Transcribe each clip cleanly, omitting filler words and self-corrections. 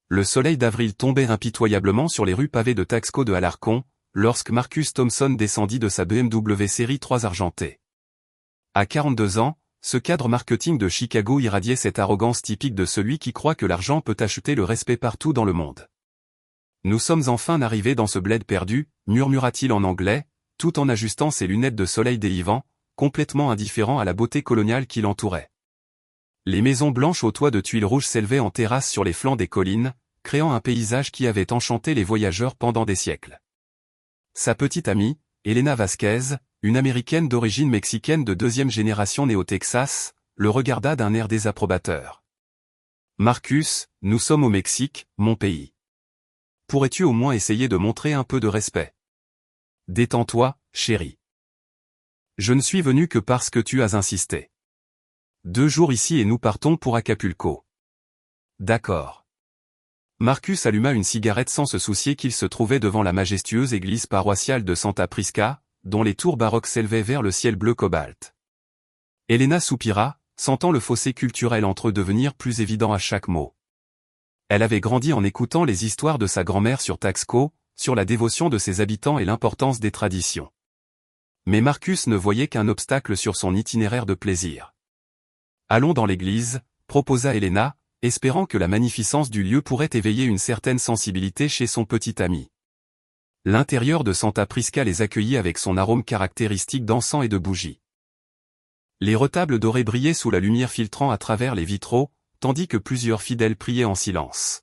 Le soleil d'avril tombait impitoyablement sur les rues pavées de Taxco de Alarcon, lorsque Marcus Thompson descendit de sa BMW série 3 argentée. À 42 ans, ce cadre marketing de Chicago irradiait cette arrogance typique de celui qui croit que l'argent peut acheter le respect partout dans le monde. Nous sommes enfin arrivés dans ce bled perdu, murmura-t-il en anglais, tout en ajustant ses lunettes de soleil déhivant, complètement indifférent à la beauté coloniale qui l'entourait. Les maisons blanches aux toits de tuiles rouges s'élevaient en terrasse sur les flancs des collines, créant un paysage qui avait enchanté les voyageurs pendant des siècles. Sa petite amie, Elena Vasquez, une Américaine d'origine mexicaine de deuxième génération née au Texas, le regarda d'un air désapprobateur. « Marcus, nous sommes au Mexique, mon pays. Pourrais-tu au moins essayer de montrer un peu de respect? Détends-toi, chérie. Je ne suis venu que parce que tu as insisté. 2 jours ici et nous partons pour Acapulco. D'accord. » Marcus alluma une cigarette sans se soucier qu'il se trouvait devant la majestueuse église paroissiale de Santa Prisca, dont les tours baroques s'élevaient vers le ciel bleu cobalt. Elena soupira, sentant le fossé culturel entre eux devenir plus évident à chaque mot. Elle avait grandi en écoutant les histoires de sa grand-mère sur Taxco, sur la dévotion de ses habitants et l'importance des traditions. Mais Marcus ne voyait qu'un obstacle sur son itinéraire de plaisir. « Allons dans l'église », proposa Elena, espérant que la magnificence du lieu pourrait éveiller une certaine sensibilité chez son petit ami. L'intérieur de Santa Prisca les accueillit avec son arôme caractéristique d'encens et de bougies. Les retables dorés brillaient sous la lumière filtrant à travers les vitraux, tandis que plusieurs fidèles priaient en silence.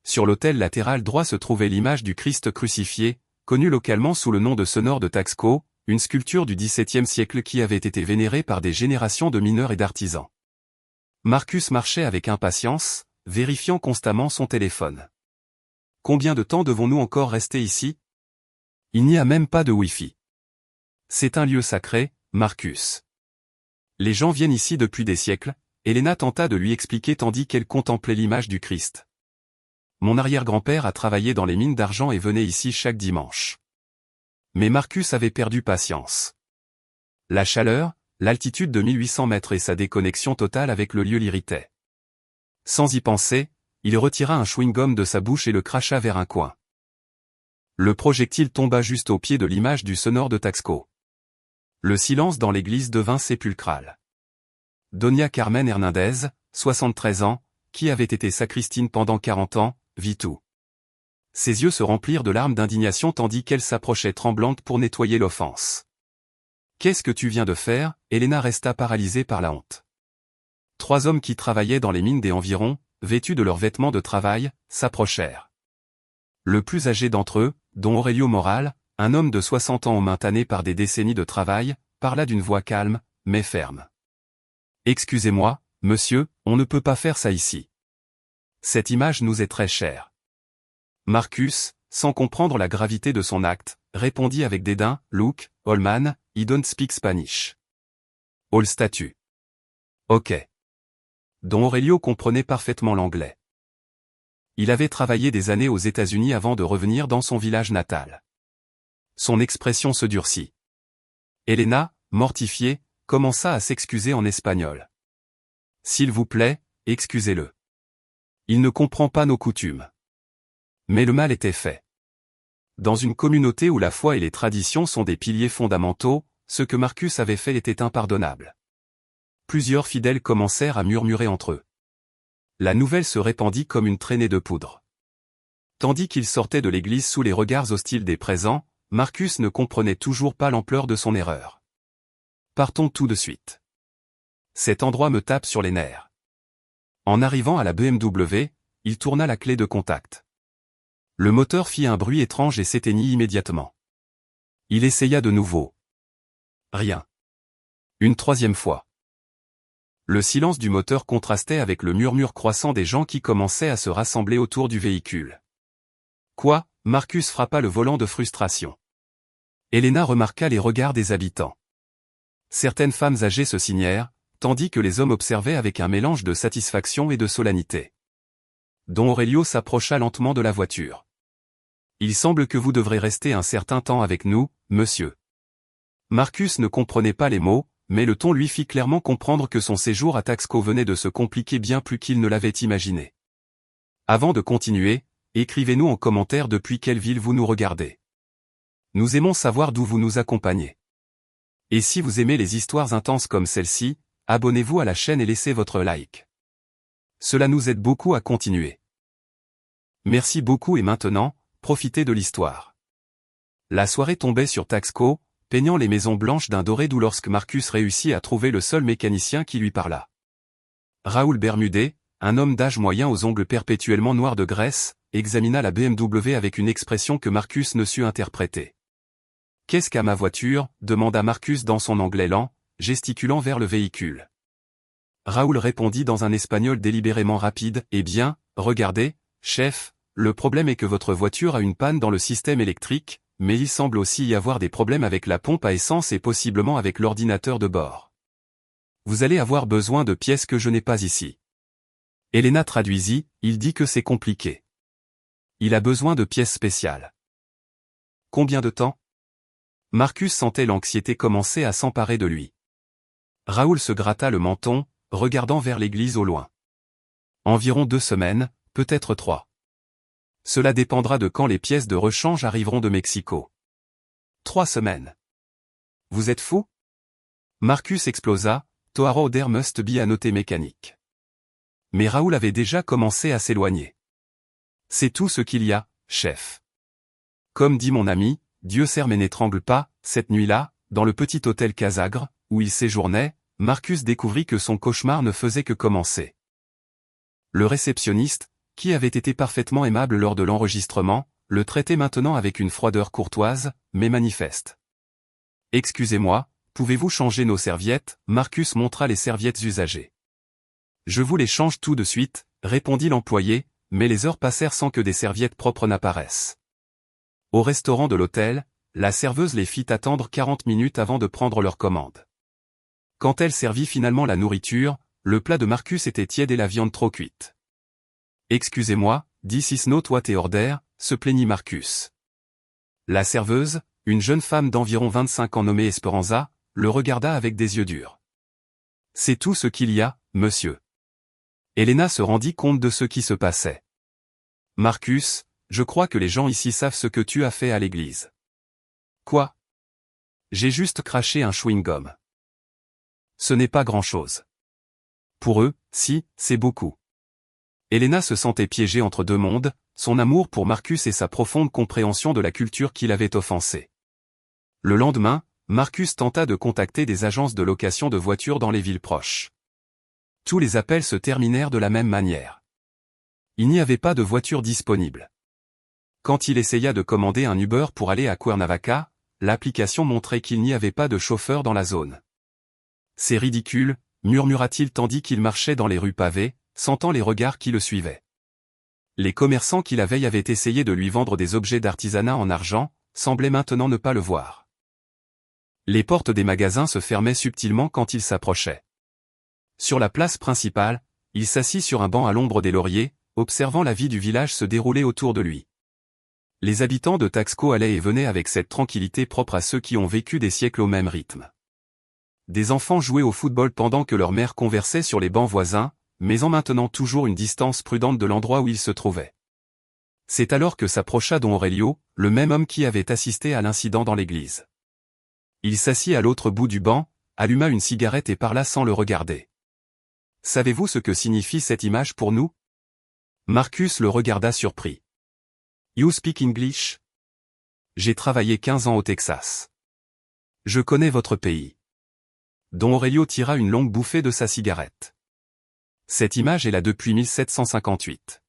Sur l'autel latéral droit se trouvait l'image du Christ crucifié, connu localement sous le nom de Sonore de Taxco, une sculpture du XVIIe siècle qui avait été vénérée par des générations de mineurs et d'artisans. Marcus marchait avec impatience, vérifiant constamment son téléphone. « Combien de temps devons-nous encore rester ici? Il n'y a même pas de Wi-Fi. C'est un lieu sacré, Marcus. Les gens viennent ici depuis des siècles. » Elena tenta de lui expliquer tandis qu'elle contemplait l'image du Christ. « Mon arrière-grand-père a travaillé dans les mines d'argent et venait ici chaque dimanche. » Mais Marcus avait perdu patience. La chaleur, l'altitude de 1800 mètres et sa déconnexion totale avec le lieu l'irritaient. Sans y penser, il retira un chewing-gum de sa bouche et le cracha vers un coin. Le projectile tomba juste au pied de l'image du Sonore de Taxco. Le silence dans l'église devint sépulcral. Doña Carmen Hernandez, 73 ans, qui avait été sacristine pendant 40 ans, vit tout. Ses yeux se remplirent de larmes d'indignation tandis qu'elle s'approchait tremblante pour nettoyer l'offense. « Qu'est-ce que tu viens de faire ?» Elena resta paralysée par la honte. 3 hommes qui travaillaient dans les mines des environs, vêtus de leurs vêtements de travail, s'approchèrent. Le plus âgé d'entre eux, Don Aurelio Moral, un homme de 60 ans aux mains tannées par des décennies de travail, parla d'une voix calme, mais ferme. « Excusez-moi, monsieur, on ne peut pas faire ça ici. Cette image nous est très chère. » Marcus, sans comprendre la gravité de son acte, répondit avec dédain, « Look, old man, I don't speak Spanish. All statue. » Ok. Don Aurelio comprenait parfaitement l'anglais. Il avait travaillé des années aux États-Unis avant de revenir dans son village natal. Son expression se durcit. Elena, mortifiée, commença à s'excuser en espagnol. « S'il vous plaît, excusez-le. Il ne comprend pas nos coutumes. » Mais le mal était fait. Dans une communauté où la foi et les traditions sont des piliers fondamentaux, ce que Marcus avait fait était impardonnable. Plusieurs fidèles commencèrent à murmurer entre eux. La nouvelle se répandit comme une traînée de poudre. Tandis qu'il sortait de l'église sous les regards hostiles des présents, Marcus ne comprenait toujours pas l'ampleur de son erreur. « Partons tout de suite. Cet endroit me tape sur les nerfs. » En arrivant à la BMW, il tourna la clé de contact. Le moteur fit un bruit étrange et s'éteignit immédiatement. Il essaya de nouveau. Rien. Une 3e fois. Le silence du moteur contrastait avec le murmure croissant des gens qui commençaient à se rassembler autour du véhicule. Quoi? Marcus frappa le volant de frustration. Elena remarqua les regards des habitants. Certaines femmes âgées se signèrent, tandis que les hommes observaient avec un mélange de satisfaction et de solennité. Don Aurelio s'approcha lentement de la voiture. « Il semble que vous devrez rester un certain temps avec nous, monsieur. » Marcus ne comprenait pas les mots, mais le ton lui fit clairement comprendre que son séjour à Taxco venait de se compliquer bien plus qu'il ne l'avait imaginé. Avant de continuer, écrivez-nous en commentaire depuis quelle ville vous nous regardez. Nous aimons savoir d'où vous nous accompagnez. Et si vous aimez les histoires intenses comme celle-ci, abonnez-vous à la chaîne et laissez votre like. Cela nous aide beaucoup à continuer. Merci beaucoup et maintenant, profitez de l'histoire. La soirée tombait sur Taxco, peignant les maisons blanches d'un doré doux lorsque Marcus réussit à trouver le seul mécanicien qui lui parla. Raoul Bermudez, un homme d'âge moyen aux ongles perpétuellement noirs de graisse, examina la BMW avec une expression que Marcus ne sut interpréter. « Qu'est-ce qu'à ma voiture ?» demanda Marcus dans son anglais lent, gesticulant vers le véhicule. Raoul répondit dans un espagnol délibérément rapide, « Eh bien, regardez, chef, le problème est que votre voiture a une panne dans le système électrique, mais il semble aussi y avoir des problèmes avec la pompe à essence et possiblement avec l'ordinateur de bord. Vous allez avoir besoin de pièces que je n'ai pas ici. » Elena traduisit, il dit que c'est compliqué. Il a besoin de pièces spéciales. Combien de temps? Marcus sentait l'anxiété commencer à s'emparer de lui. Raoul se gratta le menton, regardant vers l'église au loin. Environ 2 semaines, peut-être 3. Cela dépendra de quand les pièces de rechange arriveront de Mexico. 3 semaines. Vous êtes fou? Marcus explosa, Toaro der must be a noté mécanique. Mais Raoul avait déjà commencé à s'éloigner. C'est tout ce qu'il y a, chef. Comme dit mon ami, Dieu sert mais n'étrangle pas, cette nuit-là, dans le petit hôtel Casagre, où il séjournait, Marcus découvrit que son cauchemar ne faisait que commencer. Le réceptionniste, qui avait été parfaitement aimable lors de l'enregistrement, le traitait maintenant avec une froideur courtoise, mais manifeste. « Excusez-moi, pouvez-vous changer nos serviettes ?» Marcus montra les serviettes usagées. « Je vous les change tout de suite », répondit l'employé, mais les heures passèrent sans que des serviettes propres n'apparaissent. Au restaurant de l'hôtel, la serveuse les fit attendre 40 minutes avant de prendre leur commande. Quand elle servit finalement la nourriture, le plat de Marcus était tiède et la viande trop cuite. « Excusez-moi, this is not what I order », se plaignit Marcus. La serveuse, une jeune femme d'environ 25 ans nommée Esperanza, le regarda avec des yeux durs. « C'est tout ce qu'il y a, monsieur. » Elena se rendit compte de ce qui se passait. « Marcus, je crois que les gens ici savent ce que tu as fait à l'église. »« Quoi ? J'ai juste craché un chewing-gum. » Ce n'est pas grand-chose. Pour eux, si, c'est beaucoup. Elena se sentait piégée entre deux mondes, son amour pour Marcus et sa profonde compréhension de la culture qui l'avait offensé. Le lendemain, Marcus tenta de contacter des agences de location de voitures dans les villes proches. Tous les appels se terminèrent de la même manière. Il n'y avait pas de voiture disponible. Quand il essaya de commander un Uber pour aller à Cuernavaca, l'application montrait qu'il n'y avait pas de chauffeur dans la zone. « C'est ridicule », murmura-t-il tandis qu'il marchait dans les rues pavées, sentant les regards qui le suivaient. Les commerçants qui la veille avaient essayé de lui vendre des objets d'artisanat en argent, semblaient maintenant ne pas le voir. Les portes des magasins se fermaient subtilement quand il s'approchait. Sur la place principale, il s'assit sur un banc à l'ombre des lauriers, observant la vie du village se dérouler autour de lui. Les habitants de Taxco allaient et venaient avec cette tranquillité propre à ceux qui ont vécu des siècles au même rythme. Des enfants jouaient au football pendant que leur mère conversait sur les bancs voisins, mais en maintenant toujours une distance prudente de l'endroit où ils se trouvaient. C'est alors que s'approcha Don Aurelio, le même homme qui avait assisté à l'incident dans l'église. Il s'assit à l'autre bout du banc, alluma une cigarette et parla sans le regarder. « Savez-vous ce que signifie cette image pour nous ?» Marcus le regarda surpris. « You speak English ?» J'ai travaillé 15 ans au Texas. Je connais votre pays. Don Aurelio tira une longue bouffée de sa cigarette. Cette image est là depuis 1758.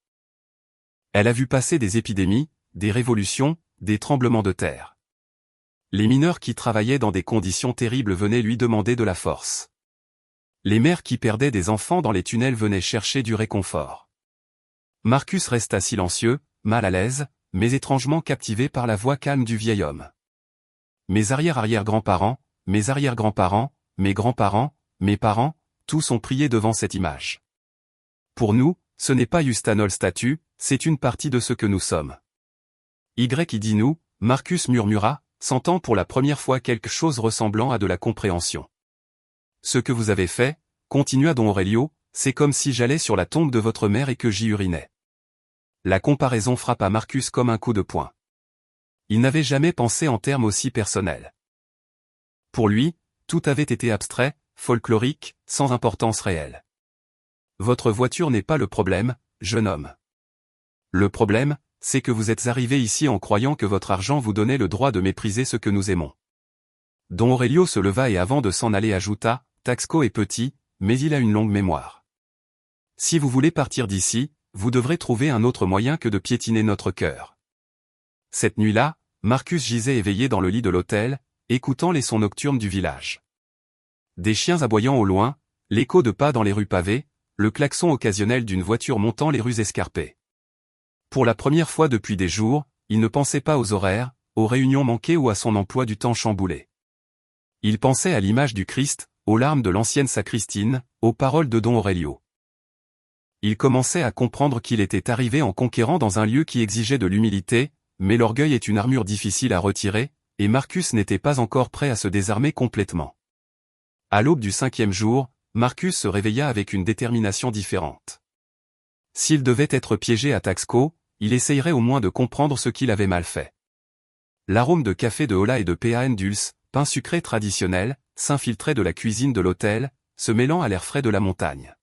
Elle a vu passer des épidémies, des révolutions, des tremblements de terre. Les mineurs qui travaillaient dans des conditions terribles venaient lui demander de la force. Les mères qui perdaient des enfants dans les tunnels venaient chercher du réconfort. Marcus resta silencieux, mal à l'aise, mais étrangement captivé par la voix calme du vieil homme. Mes arrière-arrière-grands-parents, mes arrière-grands-parents, mes grands-parents, mes parents, tous ont prié devant cette image. Pour nous, ce n'est pas juste un statue, c'est une partie de ce que nous sommes. Qui dit nous, Marcus murmura, sentant pour la première fois quelque chose ressemblant à de la compréhension. Ce que vous avez fait, continua Don Aurelio, c'est comme si j'allais sur la tombe de votre mère et que j'y urinais. La comparaison frappa Marcus comme un coup de poing. Il n'avait jamais pensé en termes aussi personnels. Pour lui, tout avait été abstrait, folklorique, sans importance réelle. Votre voiture n'est pas le problème, jeune homme. Le problème, c'est que vous êtes arrivé ici en croyant que votre argent vous donnait le droit de mépriser ce que nous aimons. Don Aurelio se leva et avant de s'en aller ajouta, Taxco est petit, mais il a une longue mémoire. Si vous voulez partir d'ici, vous devrez trouver un autre moyen que de piétiner notre cœur. Cette nuit-là, Marcus gisait éveillé dans le lit de l'hôtel, écoutant les sons nocturnes du village. Des chiens aboyant au loin, l'écho de pas dans les rues pavées, le klaxon occasionnel d'une voiture montant les rues escarpées. Pour la première fois depuis des jours, il ne pensait pas aux horaires, aux réunions manquées ou à son emploi du temps chamboulé. Il pensait à l'image du Christ, aux larmes de l'ancienne sacristine, aux paroles de Don Aurelio. Il commençait à comprendre qu'il était arrivé en conquérant dans un lieu qui exigeait de l'humilité, mais l'orgueil est une armure difficile à retirer, et Marcus n'était pas encore prêt à se désarmer complètement. À l'aube du 5e jour, Marcus se réveilla avec une détermination différente. S'il devait être piégé à Taxco, il essayerait au moins de comprendre ce qu'il avait mal fait. L'arôme de café de Hola et de Pan Dulce, pain sucré traditionnel, s'infiltrait de la cuisine de l'hôtel, se mêlant à l'air frais de la montagne.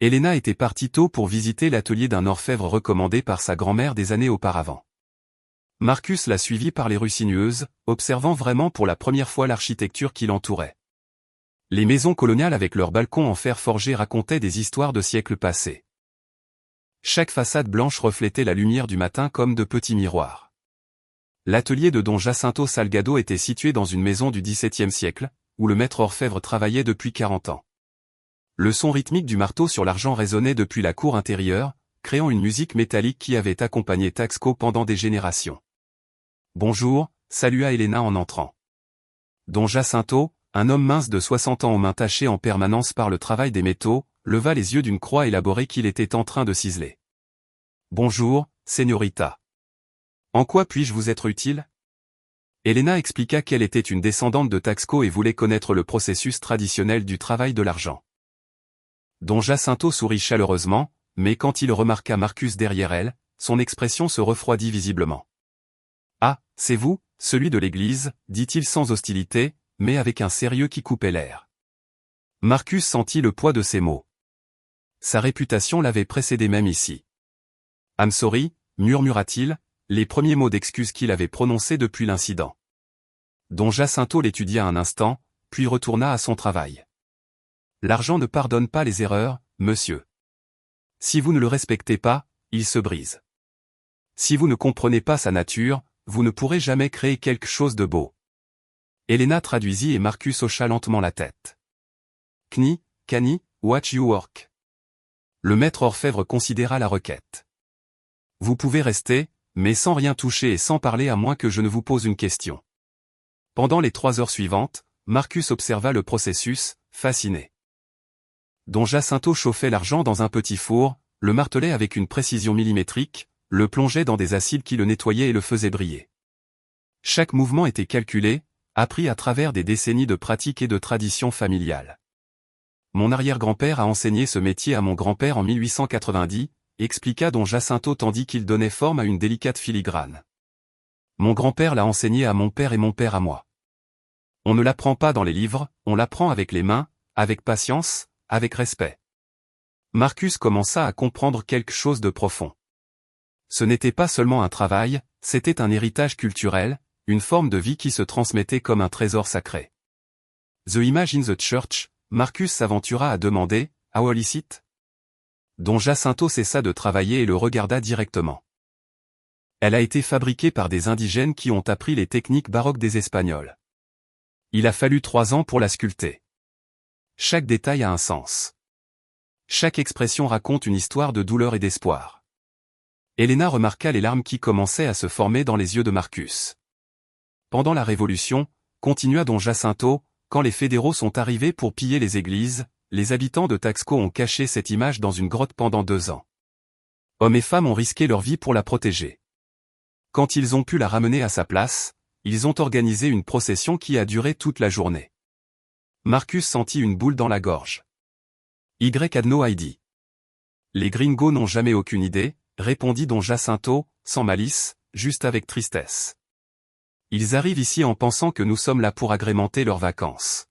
Elena était partie tôt pour visiter l'atelier d'un orfèvre recommandé par sa grand-mère des années auparavant. Marcus la suivit par les rues sinueuses, observant vraiment pour la première fois l'architecture qui l'entourait. Les maisons coloniales avec leurs balcons en fer forgé racontaient des histoires de siècles passés. Chaque façade blanche reflétait la lumière du matin comme de petits miroirs. L'atelier de Don Jacinto Salgado était situé dans une maison du XVIIe siècle, où le maître orfèvre travaillait depuis 40 ans. Le son rythmique du marteau sur l'argent résonnait depuis la cour intérieure, créant une musique métallique qui avait accompagné Taxco pendant des générations. « Bonjour », salua Elena en entrant. Don Jacinto, un homme mince de 60 ans aux mains tachées en permanence par le travail des métaux, leva les yeux d'une croix élaborée qu'il était en train de ciseler. « Bonjour, señorita. En quoi puis-je vous être utile ?» Elena expliqua qu'elle était une descendante de Taxco et voulait connaître le processus traditionnel du travail de l'argent. Don Jacinto sourit chaleureusement, mais quand il remarqua Marcus derrière elle, son expression se refroidit visiblement. « Ah, c'est vous, celui de l'église, dit-il sans hostilité, mais avec un sérieux qui coupait l'air. Marcus sentit le poids de ces mots. Sa réputation l'avait précédé même ici. « I'm sorry », murmura-t-il, les premiers mots d'excuse qu'il avait prononcés depuis l'incident. Don Jacinto l'étudia un instant, puis retourna à son travail. L'argent ne pardonne pas les erreurs, monsieur. Si vous ne le respectez pas, il se brise. Si vous ne comprenez pas sa nature, vous ne pourrez jamais créer quelque chose de beau. Elena traduisit et Marcus hocha lentement la tête. Kni, Kani, watch you work. Le maître orfèvre considéra la requête. Vous pouvez rester, mais sans rien toucher et sans parler à moins que je ne vous pose une question. Pendant les 3 heures suivantes, Marcus observa le processus, fasciné. Don Jacinto chauffait l'argent dans un petit four, le martelait avec une précision millimétrique, le plongeait dans des acides qui le nettoyaient et le faisaient briller. Chaque mouvement était calculé, appris à travers des décennies de pratiques et de traditions familiales. Mon arrière-grand-père a enseigné ce métier à mon grand-père en 1890, expliqua Don Jacinto tandis qu'il donnait forme à une délicate filigrane. Mon grand-père l'a enseigné à mon père et mon père à moi. On ne l'apprend pas dans les livres, on l'apprend avec les mains, avec patience, avec respect. Marcus commença à comprendre quelque chose de profond. Ce n'était pas seulement un travail, c'était un héritage culturel, une forme de vie qui se transmettait comme un trésor sacré. The Image in the Church, Marcus s'aventura à demander, « How is it ?» Don Jacinto cessa de travailler et le regarda directement. Elle a été fabriquée par des indigènes qui ont appris les techniques baroques des Espagnols. Il a fallu 3 ans pour la sculpter. Chaque détail a un sens. Chaque expression raconte une histoire de douleur et d'espoir. Elena remarqua les larmes qui commençaient à se former dans les yeux de Marcus. Pendant la Révolution, continua Don Jacinto, quand les fédéraux sont arrivés pour piller les églises, les habitants de Taxco ont caché cette image dans une grotte pendant 2 ans. Hommes et femmes ont risqué leur vie pour la protéger. Quand ils ont pu la ramener à sa place, ils ont organisé une procession qui a duré toute la journée. Marcus sentit une boule dans la gorge. Y had no idea. Les gringos n'ont jamais aucune idée, répondit don Jacinto, sans malice, juste avec tristesse. Ils arrivent ici en pensant que nous sommes là pour agrémenter leurs vacances.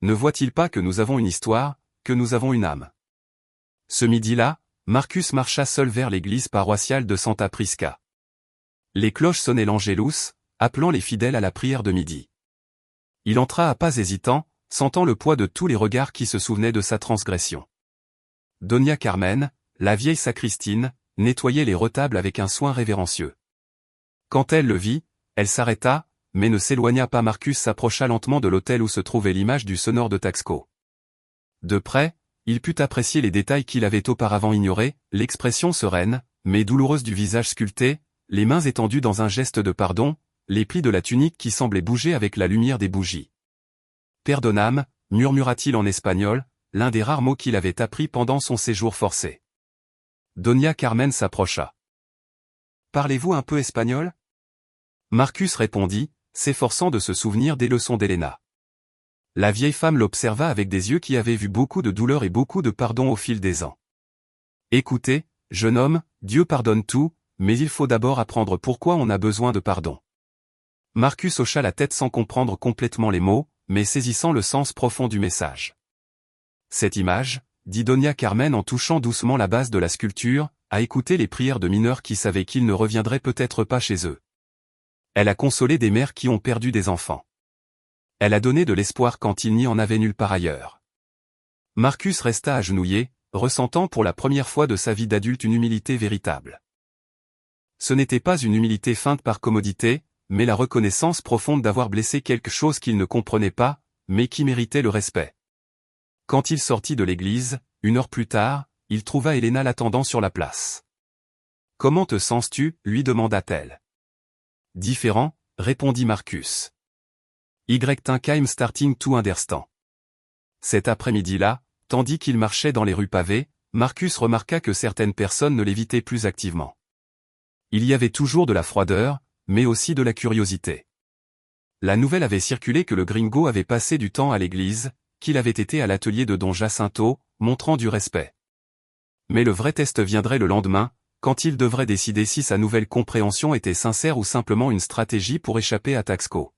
Ne voient-ils pas que nous avons une histoire, que nous avons une âme? Ce midi-là, Marcus marcha seul vers l'église paroissiale de Santa Prisca. Les cloches sonnaient l'Angélus, appelant les fidèles à la prière de midi. Il entra à pas hésitants, sentant le poids de tous les regards qui se souvenaient de sa transgression. Doña Carmen, la vieille sacristine, nettoyait les retables avec un soin révérencieux. Quand elle le vit, elle s'arrêta, mais ne s'éloigna pas. Marcus s'approcha lentement de l'autel où se trouvait l'image du sonneur de Taxco. De près, il put apprécier les détails qu'il avait auparavant ignorés, l'expression sereine, mais douloureuse du visage sculpté, les mains étendues dans un geste de pardon, les plis de la tunique qui semblaient bouger avec la lumière des bougies. « Perdonam » murmura-t-il en espagnol, l'un des rares mots qu'il avait appris pendant son séjour forcé. Doña Carmen s'approcha. « Parlez-vous un peu espagnol » Marcus répondit, s'efforçant de se souvenir des leçons d'Helena. La vieille femme l'observa avec des yeux qui avaient vu beaucoup de douleur et beaucoup de pardon au fil des ans. « Écoutez, jeune homme, Dieu pardonne tout, mais il faut d'abord apprendre pourquoi on a besoin de pardon. » Marcus hocha la tête sans comprendre complètement les mots, mais saisissant le sens profond du message. Cette image, dit Doña Carmen en touchant doucement la base de la sculpture, a écouté les prières de mineurs qui savaient qu'ils ne reviendraient peut-être pas chez eux. Elle a consolé des mères qui ont perdu des enfants. Elle a donné de l'espoir quand il n'y en avait nulle part ailleurs. Marcus resta agenouillé, ressentant pour la première fois de sa vie d'adulte une humilité véritable. Ce n'était pas une humilité feinte par commodité, mais la reconnaissance profonde d'avoir blessé quelque chose qu'il ne comprenait pas, mais qui méritait le respect. Quand il sortit de l'église, 1 heure plus tard, il trouva Helena l'attendant sur la place. « Comment te sens-tu » lui demanda-t-elle. « Différent » répondit Marcus. I'm starting to understand. Cet après-midi-là, tandis qu'il marchait dans les rues pavées, Marcus remarqua que certaines personnes ne l'évitaient plus activement. Il y avait toujours de la froideur, mais aussi de la curiosité. La nouvelle avait circulé que le gringo avait passé du temps à l'église, qu'il avait été à l'atelier de don Jacinto, montrant du respect. Mais le vrai test viendrait le lendemain, quand il devrait décider si sa nouvelle compréhension était sincère ou simplement une stratégie pour échapper à Taxco.